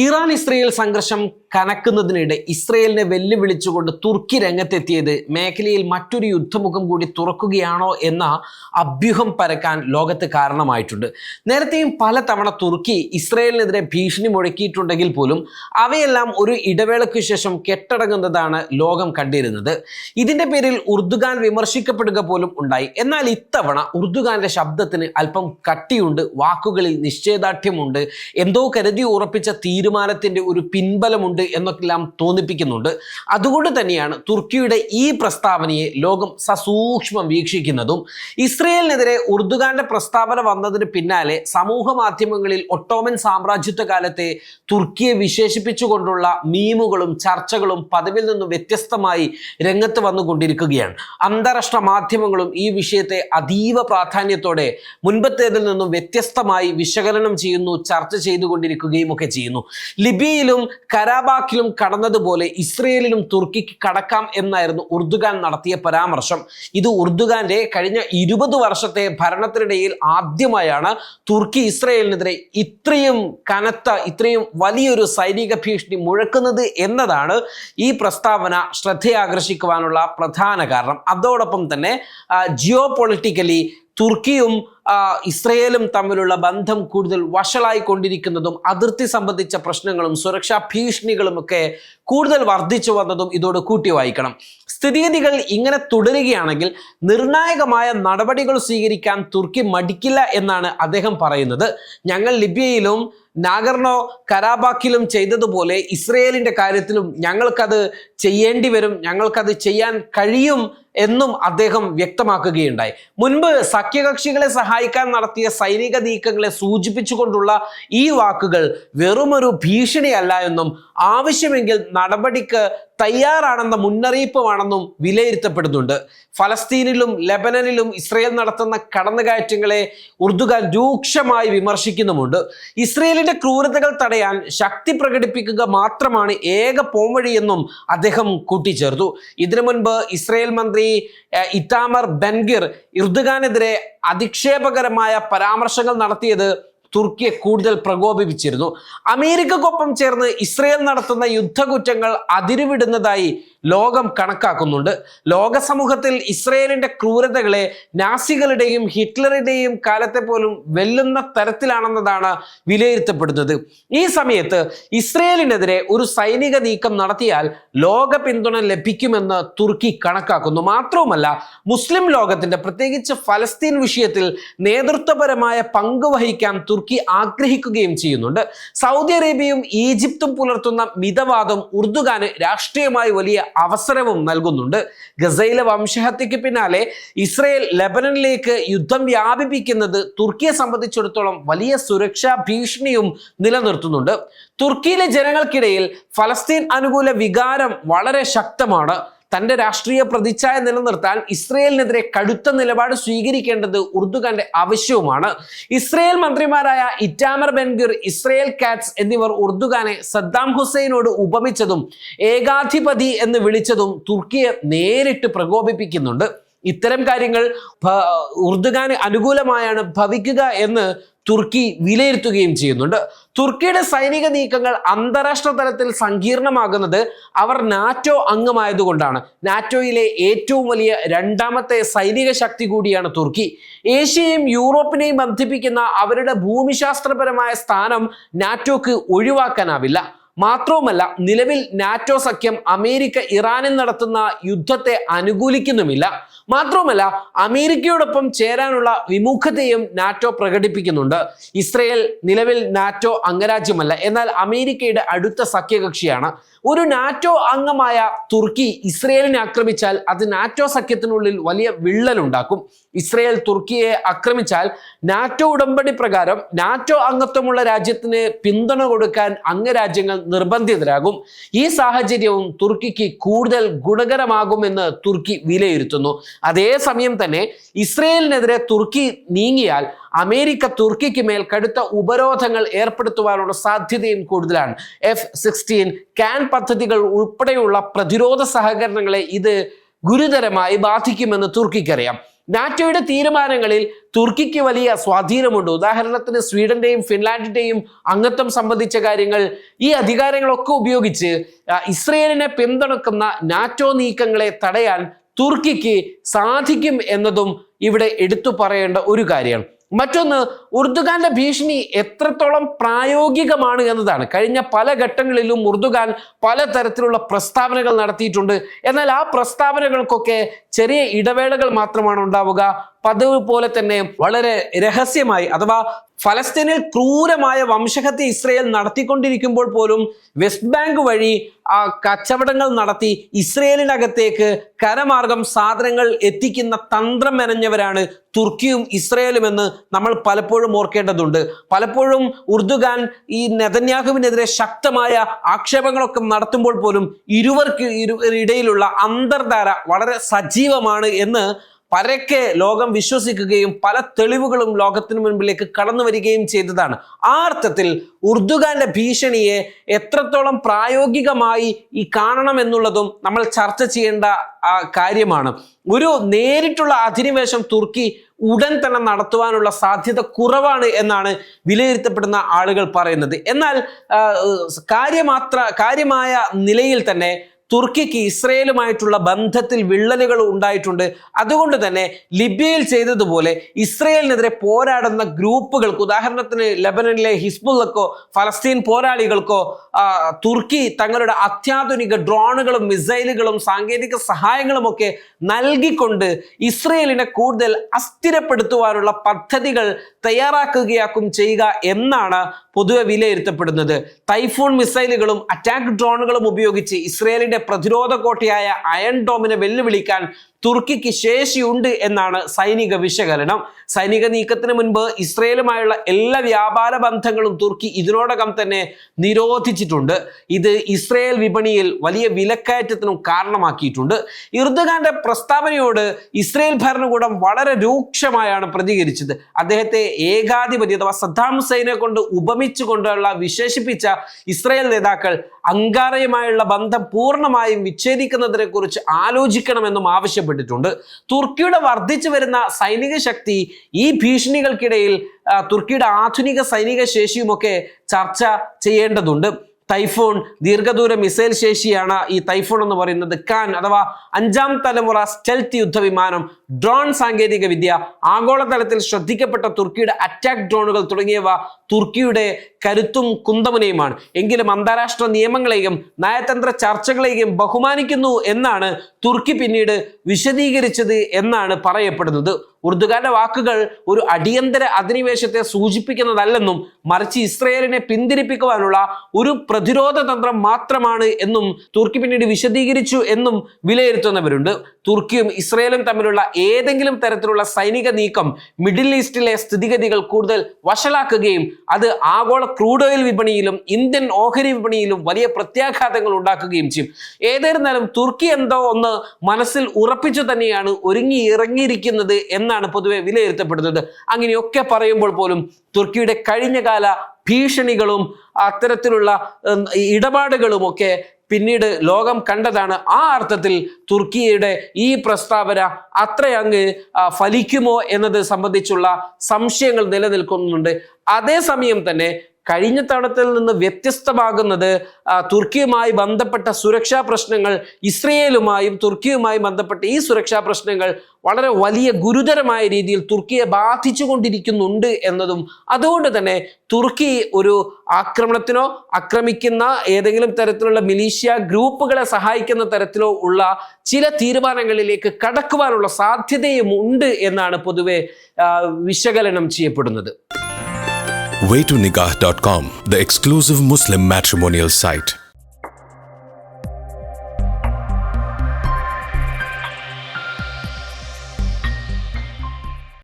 Iran Israel സംഘർഷം കനക്കുന്നതിനിടെ ഇസ്രയേലിനെ വെല്ലുവിളിച്ചുകൊണ്ട് തുർക്കി രംഗത്തെത്തിയത് മേഖലയിൽ മറ്റൊരു യുദ്ധമുഖം കൂടി തുറക്കുകയാണോ എന്ന അഭ്യൂഹം പരക്കാൻ ലോകത്ത് കാരണമായിട്ടുണ്ട്. നേരത്തെയും പലതവണ തുർക്കി ഇസ്രയേലിനെതിരെ ഭീഷണി മുഴക്കിയിട്ടുണ്ടെങ്കിൽ പോലും അവയെല്ലാം ഒരു ഇടവേളയ്ക്ക് ശേഷം കെട്ടടങ്ങുന്നതാണ് ലോകം കണ്ടിരുന്നത്. ഇതിന്റെ പേരിൽ ഉർദുഗാൻ വിമർശിക്കപ്പെടുക പോലും ഉണ്ടായി. എന്നാൽ ഇത്തവണ ഉർദുഗാന്റെ ശബ്ദത്തിന് അല്പം കട്ടിയുണ്ട്, വാക്കുകളിൽ നിശ്ചയദാർഢ്യമുണ്ട്, എന്തോ കരുതി ഉറപ്പിച്ച തീരുമാനത്തിന്റെ ഒരു പിൻബലമുണ്ട് എന്നൊക്കെല്ലാം തോന്നിപ്പിക്കുന്നുണ്ട്. അതുകൊണ്ട് തന്നെയാണ് തുർക്കിയുടെ ഈ പ്രസ്താവനയെ ലോകം സസൂക്ഷ്മം വീക്ഷിക്കുന്നതും. ഇസ്രയേലിനെതിരെ ഉർദുഗാന്റെ പ്രസ്താവന വന്നതിന് പിന്നാലെ സമൂഹ മാധ്യമങ്ങളിൽ ഒട്ടോമൻ സാമ്രാജ്യത്വ കാലത്തെ തുർക്കിയെ വിശേഷിപ്പിച്ചുകൊണ്ടുള്ള മീമുകളും ചർച്ചകളും പതിവിൽ നിന്നും വ്യത്യസ്തമായി രംഗത്ത് വന്നുകൊണ്ടിരിക്കുകയാണ്. അന്താരാഷ്ട്ര മാധ്യമങ്ങളും ഈ വിഷയത്തെ അതീവ പ്രാധാന്യത്തോടെ മുൻപത്തേതിൽ നിന്നും വ്യത്യസ്തമായി വിശകലനം ചെയ്യുന്നു, ചർച്ച ചെയ്തുകൊണ്ടിരിക്കുകയും ഒക്കെ ചെയ്യുന്നു. ലിബിയയിലും കരാബാക്കിലും കടന്നതുപോലെ ഇസ്രയേലിലും തുർക്കിക്ക് കടക്കാം എന്നായിരുന്നു ഉർദുഗാൻ നടത്തിയ പരാമർശം. ഇത് ഉർദുഗാന്റെ കഴിഞ്ഞ 20 വർഷത്തെ ഭരണത്തിനിടയിൽ ആദ്യമായാണ് തുർക്കി ഇസ്രയേലിനെതിരെ ഇത്രയും കനത്ത, ഇത്രയും വലിയൊരു സൈനിക ഭീഷണി മുഴക്കുന്നത് എന്നതാണ് ഈ പ്രസ്താവന ശ്രദ്ധയാകർഷിക്കുവാനുള്ള പ്രധാന കാരണം. അതോടൊപ്പം തന്നെ ജിയോ പൊളിറ്റിക്കലി തുർക്കിയും ഇസ്രയേലും തമ്മിലുള്ള ബന്ധം കൂടുതൽ വഷളായിക്കൊണ്ടിരിക്കുന്നതും അതിർത്തി സംബന്ധിച്ച പ്രശ്നങ്ങളും സുരക്ഷാ ഭീഷണികളുമൊക്കെ കൂടുതൽ വർദ്ധിച്ചു വന്നതും ഇതോട് കൂട്ടി വായിക്കണം. സ്ഥിതിഗതികൾ ഇങ്ങനെ തുടരുകയാണെങ്കിൽ നിർണായകമായ നടപടികൾ സ്വീകരിക്കാൻ തുർക്കി മടിക്കില്ല എന്നാണ് അദ്ദേഹം പറയുന്നത്. ഞങ്ങൾ ലിബിയയിലും നാഗർണോ കരാബാക്കിലും ചെയ്തതുപോലെ ഇസ്രയേലിന്റെ കാര്യത്തിലും ഞങ്ങൾക്കത് ചെയ്യേണ്ടി വരും, ഞങ്ങൾക്കത് ചെയ്യാൻ കഴിയും എന്നും അദ്ദേഹം വ്യക്തമാക്കുകയുണ്ടായി. മുൻപ് സഖ്യകക്ഷികളെ സഹായിക്കാൻ നടത്തിയ സൈനിക നീക്കങ്ങളെ സൂചിപ്പിച്ചുകൊണ്ടുള്ള ഈ വാക്കുകൾ വെറുമൊരു ഭീഷണിയല്ല എന്നും ആവശ്യമെങ്കിൽ നടപടിക്ക് തയ്യാറാണെന്ന മുന്നറിയിപ്പുമാണെന്നും വിലയിരുത്തപ്പെടുന്നുണ്ട്. ഫലസ്തീനിലും ലെബനനിലും ഇസ്രയേൽ നടത്തുന്ന കടന്നുകയറ്റങ്ങളെ ഉർദുഗാൻ രൂക്ഷമായി വിമർശിക്കുന്നുമുണ്ട്. ഇസ്രയേലിന്റെ ക്രൂരതകൾ തടയാൻ ശക്തി പ്രകടിപ്പിക്കുക മാത്രമാണ് ഏക പോംവഴിയെന്നും അദ്ദേഹം കൂട്ടിച്ചേർത്തു. ഇതിനു മുൻപ് ഇസ്രയേൽ മന്ത്രി ഇറ്റാമർ ബെൻഗിർ ഉർദുഗാനെതിരെ അധിക്ഷേപകരമായ പരാമർശങ്ങൾ നടത്തിയത് തുർക്കിയെ കൂടുതൽ പ്രകോപിപ്പിച്ചിരുന്നു. അമേരിക്കക്കൊപ്പം ചേർന്ന് ഇസ്രയേൽ നടത്തുന്ന യുദ്ധകുറ്റങ്ങൾ അതിരുവിടുന്നതായി ലോകം കണക്കാക്കുന്നുണ്ട്. ലോക സമൂഹത്തിൽ ഇസ്രയേലിന്റെ ക്രൂരതകളെ നാസികളുടെയും ഹിറ്റ്ലറുടെയും കാലത്തെ പോലും വെല്ലുന്ന തരത്തിലാണെന്നതാണ് വിലയിരുത്തപ്പെടുന്നത്. ഈ സമയത്ത് ഇസ്രയേലിനെതിരെ ഒരു സൈനിക നീക്കം നടത്തിയാൽ ലോക പിന്തുണ ലഭിക്കുമെന്ന് തുർക്കി കണക്കാക്കുന്നു. മാത്രവുമല്ല, മുസ്ലിം ലോകത്തിന്റെ പ്രത്യേകിച്ച് ഫലസ്തീൻ വിഷയത്തിൽ നേതൃത്വപരമായ പങ്ക് വഹിക്കാൻ തുർക്കി ആഗ്രഹിക്കുകയും ചെയ്യുന്നുണ്ട്. സൗദി അറേബ്യയും ഈജിപ്തും പുലർത്തുന്ന മിതവാദം ഉർദുഗാന് രാഷ്ട്രീയമായി വലിയ അവസരവും നൽകുന്നുണ്ട്. ഗസയിലെ വംശഹത്യക്ക് പിന്നാലെ ഇസ്രയേൽ ലെബനനിലേക്ക് യുദ്ധം വ്യാപിപ്പിക്കുന്നത് തുർക്കിയെ സംബന്ധിച്ചിടത്തോളം വലിയ സുരക്ഷാ ഭീഷണിയും നിലനിർത്തുന്നുണ്ട്. തുർക്കിയിലെ ജനങ്ങൾക്കിടയിൽ ഫലസ്തീൻ അനുകൂല വികാരം വളരെ ശക്തമാണ്. തന്റെ രാഷ്ട്രീയ പ്രതിച്ഛായ നിലനിർത്താൻ ഇസ്രയേലിനെതിരെ കടുത്ത നിലപാട് സ്വീകരിക്കേണ്ടത് ഉർദുഗാന്റെ ആവശ്യവുമാണ്. ഇസ്രയേൽ മന്ത്രിമാരായ ഇറ്റാമർ ബെൻഗിർ, ഇസ്രയേൽ കാറ്റ്സ് എന്നിവർ ഉർദുഗാനെ സദ്ദാം ഹുസൈനോട് ഉപമിച്ചതും ഏകാധിപതി എന്ന് വിളിച്ചതും തുർക്കിയെ നേരിട്ട് പ്രകോപിപ്പിക്കുന്നുണ്ട്. ഇത്തരം കാര്യങ്ങൾ ഉർദുഗാന് അനുകൂലമായാണ് ഭവിക്കുക എന്ന് തുർക്കി വിലയിരുത്തുകയും ചെയ്യുന്നുണ്ട്. തുർക്കിയുടെ സൈനിക നീക്കങ്ങൾ അന്താരാഷ്ട്ര തലത്തിൽ സങ്കീർണമാകുന്നത് അവർ നാറ്റോ അംഗമായതുകൊണ്ടാണ്. നാറ്റോയിലെ ഏറ്റവും വലിയ രണ്ടാമത്തെ സൈനിക ശക്തി കൂടിയാണ് തുർക്കി. ഏഷ്യയും യൂറോപ്പിനെയും ബന്ധിപ്പിക്കുന്ന അവരുടെ ഭൂമിശാസ്ത്രപരമായ സ്ഥാനം നാറ്റോക്ക് ഒഴിവാക്കാനാവില്ല. മാത്രവുമല്ല, നിലവിൽ നാറ്റോ സഖ്യം അമേരിക്ക ഇറാനിൽ നടത്തുന്ന യുദ്ധത്തെ അനുകൂലിക്കുന്നുമില്ല. മാത്രവുമല്ല, അമേരിക്കയോടൊപ്പം ചേരാനുള്ള വിമുഖതയും നാറ്റോ പ്രകടിപ്പിക്കുന്നുണ്ട്. ഇസ്രയേൽ നിലവിൽ നാറ്റോ അംഗരാജ്യമല്ല, എന്നാൽ അമേരിക്കയുടെ അടുത്ത സഖ്യകക്ഷിയാണ്. ഒരു നാറ്റോ അംഗമായ തുർക്കി ഇസ്രയേലിനെ ആക്രമിച്ചാൽ അത് നാറ്റോ സഖ്യത്തിനുള്ളിൽ വലിയ വിള്ളലുണ്ടാക്കും. ഇസ്രയേൽ തുർക്കിയെ ആക്രമിച്ചാൽ നാറ്റോ ഉടമ്പടി പ്രകാരം നാറ്റോ അംഗത്വമുള്ള രാജ്യത്തിന് പിന്തുണ കൊടുക്കാൻ അംഗരാജ്യങ്ങൾ നിർബന്ധിതരാകും. ഈ സാഹചര്യവും തുർക്കിക്ക് കൂടുതൽ ഗുണകരമാകുമെന്ന് തുർക്കി വിലയിരുത്തുന്നു. അതേസമയം തന്നെ ഇസ്രയേലിനെതിരെ തുർക്കി നീങ്ങിയാൽ അമേരിക്ക തുർക്കിക്ക് മേൽ കടുത്ത ഉപരോധങ്ങൾ ഏർപ്പെടുത്തുവാനുള്ള സാധ്യതയും കൂടുതലാണ്. F-16 കാൻ പദ്ധതികൾ ഉൾപ്പെടെയുള്ള പ്രതിരോധ സഹകരണങ്ങളെ ഇത് ഗുരുതരമായി ബാധിക്കുമെന്ന് തുർക്കിക്കറിയാം. നാറ്റോയുടെ തീരുമാനങ്ങളിൽ തുർക്കിക്ക് വലിയ സ്വാധീനമുണ്ട്. ഉദാഹരണത്തിന് സ്വീഡന്റെയും ഫിൻലാൻഡിന്റെയും അംഗത്വം സംബന്ധിച്ച കാര്യങ്ങൾ, ഈ അധികാരങ്ങളൊക്കെ ഉപയോഗിച്ച് ഇസ്രയേലിനെ പിന്തുണക്കുന്ന നാറ്റോ നീക്കങ്ങളെ തടയാൻ തുർക്കിക്ക് സാധിക്കും എന്നതും ഇവിടെ എടുത്തു പറയേണ്ട ഒരു കാര്യമാണ്. മറ്റൊന്ന്, ഉർദുഗാന്റെ ഭീഷണി എത്രത്തോളം പ്രായോഗികമാണ് എന്നതാണ്. കഴിഞ്ഞ പല ഘട്ടങ്ങളിലും ഉർദുഗാൻ പലതരത്തിലുള്ള പ്രസ്താവനകൾ നടത്തിയിട്ടുണ്ട്. എന്നാൽ ആ പ്രസ്താവനകൾക്കൊക്കെ ചെറിയ ഇടവേളകൾ മാത്രമാണ് ഉണ്ടാവുക. പതിവ് പോലെ തന്നെ വളരെ രഹസ്യമായി, അഥവാ ഫലസ്തീനിൽ ക്രൂരമായ വംശഹത്യ ഇസ്രയേൽ നടത്തിക്കൊണ്ടിരിക്കുമ്പോൾ പോലും വെസ്റ്റ് ബാങ്ക് വഴി കച്ചവടങ്ങൾ നടത്തി ഇസ്രയേലിനകത്തേക്ക് കരമാർഗം സാധനങ്ങൾ എത്തിക്കുന്ന തന്ത്രം മെനഞ്ഞവരാണ് തുർക്കിയും ഇസ്രയേലും എന്ന് നമ്മൾ പലപ്പോഴും ഓർക്കേണ്ടതുണ്ട്. പലപ്പോഴും ഉർദുഗാൻ ഈ നെതന്യാഹുവിനെതിരെ ശക്തമായ ആക്ഷേപങ്ങളൊക്കെ നടത്തുമ്പോൾ പോലും ഇടയിലുള്ള അന്തർധാര വളരെ സജീവമാണ് എന്ന് പരക്കെ ലോകം വിശ്വസിക്കുകയും പല തെളിവുകളും ലോകത്തിന് മുൻപിലേക്ക് കടന്നു വരികയും ചെയ്തതാണ്. ആ അർത്ഥത്തിൽ ഉർദുഗാന്റെ ഭീഷണിയെ എത്രത്തോളം പ്രായോഗികമായി ഈ കാണണമെന്നുള്ളതും നമ്മൾ ചർച്ച ചെയ്യേണ്ട കാര്യമാണ്. ഒരു നേരിട്ടുള്ള അധിനിവേശം തുർക്കി ഉടൻ തന്നെ നടത്തുവാനുള്ള സാധ്യത കുറവാണ് എന്നാണ് വിലയിരുത്തപ്പെടുന്ന ആളുകൾ പറയുന്നത്. എന്നാൽ കാര്യമായ നിലയിൽ തന്നെ തുർക്കിക്ക് ഇസ്രയേലുമായിട്ടുള്ള ബന്ധത്തിൽ വിള്ളലുകൾ ഉണ്ടായിട്ടുണ്ട്. അതുകൊണ്ട് തന്നെ ലിബിയയിൽ ചെയ്തതുപോലെ ഇസ്രയേലിനെതിരെ പോരാടുന്ന ഗ്രൂപ്പുകൾക്ക്, ഉദാഹരണത്തിന് ലെബനനിലെ ഹിസ്ബുള്ളക്കോ ഫലസ്തീൻ പോരാളികൾക്കോ തുർക്കി തങ്ങളുടെ അത്യാധുനിക ഡ്രോണുകളും മിസൈലുകളും സാങ്കേതിക സഹായങ്ങളും ഒക്കെ നൽകിക്കൊണ്ട് ഇസ്രയേലിനെ കൂടുതൽ അസ്ഥിരപ്പെടുത്തുവാനുള്ള പദ്ധതികൾ തയ്യാറാക്കുകയാക്കും ചെയ്യുക എന്നാണ് പൊതുവെ വിലയിരുത്തപ്പെടുന്നത്. ടൈഫൂൺ മിസൈലുകളും അറ്റാക്ക് ഡ്രോണുകളും ഉപയോഗിച്ച് ഇസ്രയേലിന്റെ പ്രതിരോധ കോട്ടയായ അയൺ ഡോമിനെ വെല്ലുവിളിക്കാൻ തുർക്കിക്ക് ശേഷിയുണ്ട് എന്നാണ് സൈനിക വിശകലനം. സൈനിക നീക്കത്തിന് മുൻപ് ഇസ്രയേലുമായുള്ള എല്ലാ വ്യാപാര ബന്ധങ്ങളും തുർക്കി ഇതിനോടകം തന്നെ നിരോധിച്ചിട്ടുണ്ട്. ഇത് ഇസ്രയേൽ വിപണിയിൽ വലിയ വിലക്കയറ്റത്തിനും കാരണമാക്കിയിട്ടുണ്ട്. എർദോഗാന്റെ പ്രസ്താവനയോട് ഇസ്രയേൽ ഭരണകൂടം വളരെ രൂക്ഷമായാണ് പ്രതികരിച്ചത്. അദ്ദേഹത്തെ ഏകാധിപതി അഥവാ സദ്ദാം ഹുസൈനെ കൊണ്ട് ഉപമിച്ചുകൊണ്ടുള്ള വിശേഷിപ്പിച്ച ഇസ്രയേൽ നേതാക്കൾ അങ്കാറയുമായുള്ള ബന്ധം പൂർണ്ണമായും വിച്ഛേദിക്കുന്നതിനെ കുറിച്ച് ആലോചിക്കണമെന്നും ആവശ്യപ്പെട്ടിട്ടുണ്ട്. തുർക്കിയുടെ വർദ്ധിച്ചു വരുന്ന സൈനിക ശക്തി, ഈ ഭീഷണികൾക്കിടയിൽ തുർക്കിയുടെ ആധുനിക സൈനിക ശേഷിയുമൊക്കെ ചർച്ച ചെയ്യേണ്ടതുണ്ട്. ടൈഫോൺ ദീർഘദൂര മിസൈൽ ശേഷിയാണ് ഈ ടൈഫോൺ എന്ന് പറയുന്നത്. കാൻ അഥവാ 5ാം തലമുറ സ്റ്റെൽത്ത് യുദ്ധവിമാനം, ഡ്രോൺ സാങ്കേതിക വിദ്യ, ആഗോളതലത്തിൽ ശ്രദ്ധിക്കപ്പെട്ട തുർക്കിയുടെ അറ്റാക്ക് ഡ്രോണുകൾ തുടങ്ങിയവ തുർക്കിയുടെ കരുത്തും കുന്തമുനയുമാണ്. എങ്കിലും അന്താരാഷ്ട്ര നിയമങ്ങളെയും നയതന്ത്ര ചർച്ചകളെയും ബഹുമാനിക്കുന്നു എന്നാണ് തുർക്കി പിന്നീട് വിശദീകരിച്ചത് എന്നാണ് പറയപ്പെടുന്നത്. ഉർദുഗാന്റെ വാക്കുകൾ ഒരു അടിയന്തര അധിനിവേശത്തെ സൂചിപ്പിക്കുന്നതല്ലെന്നും മറിച്ച് ഇസ്രയേലിനെ പിന്തിരിപ്പിക്കുവാനുള്ള ഒരു പ്രതിരോധ തന്ത്രം മാത്രമാണ് എന്നും തുർക്കി പിന്നീട് വിശദീകരിച്ചു എന്നും വിലയിരുത്തുന്നവരുണ്ട്. തുർക്കിയും ഇസ്രയേലും തമ്മിലുള്ള ഏതെങ്കിലും തരത്തിലുള്ള സൈനിക നീക്കം മിഡിൽ ഈസ്റ്റിലെ സ്ഥിതിഗതികൾ കൂടുതൽ വഷളാക്കുകയും അത് ആഗോള ക്രൂഡ് ഓയിൽ വിപണിയിലും ഇന്ത്യൻ ഓഹരി വിപണിയിലും വലിയ പ്രത്യാഘാതങ്ങൾ ഉണ്ടാക്കുകയും ചെയ്യും. ഏതായിരുന്നാലും തുർക്കി എന്തോ ഒന്ന് മനസ്സിൽ ഉറപ്പിച്ചു തന്നെയാണ് ഇറങ്ങിയിരിക്കുന്നത് എന്നാണ് പൊതുവെ വിലയിരുത്തപ്പെടുന്നത്. അങ്ങനെയൊക്കെ പറയുമ്പോൾ പോലും തുർക്കിയുടെ കഴിഞ്ഞകാല ഭീഷണികളും അത്തരത്തിലുള്ള ഇടപാടുകളുമൊക്കെ പിന്നീട് ലോകം കണ്ടതാണ്. ആ അർത്ഥത്തിൽ തുർക്കിയുടെ ഈ പ്രസ്താവന അത്രയങ്ങ് ഫലിക്കുമോ എന്നത് സംബന്ധിച്ചുള്ള സംശയങ്ങൾ നിലനിൽക്കുന്നുണ്ട്. അതേസമയം തന്നെ കഴിഞ്ഞ തവണത്തിൽ നിന്ന് വ്യത്യസ്തമാകുന്നത് തുർക്കിയുമായി ബന്ധപ്പെട്ട സുരക്ഷാ പ്രശ്നങ്ങൾ, ഇസ്രയേലുമായും തുർക്കിയുമായും ബന്ധപ്പെട്ട ഈ സുരക്ഷാ പ്രശ്നങ്ങൾ വളരെ വലിയ ഗുരുതരമായ രീതിയിൽ തുർക്കിയെ ബാധിച്ചു കൊണ്ടിരിക്കുന്നുണ്ട് എന്നതും, അതുകൊണ്ട് തന്നെ തുർക്കി ഒരു ആക്രമണത്തിനോ ആക്രമിക്കുന്ന ഏതെങ്കിലും തരത്തിലുള്ള മിലീഷ്യ ഗ്രൂപ്പുകളെ സഹായിക്കുന്ന തരത്തിലോ ഉള്ള ചില തീരുമാനങ്ങളിലേക്ക് കടക്കുവാനുള്ള സാധ്യതയും ഉണ്ട് എന്നാണ് പൊതുവെ വിശകലനം ചെയ്യപ്പെടുന്നത്. waytonikah.com, the exclusive Muslim matrimonial site.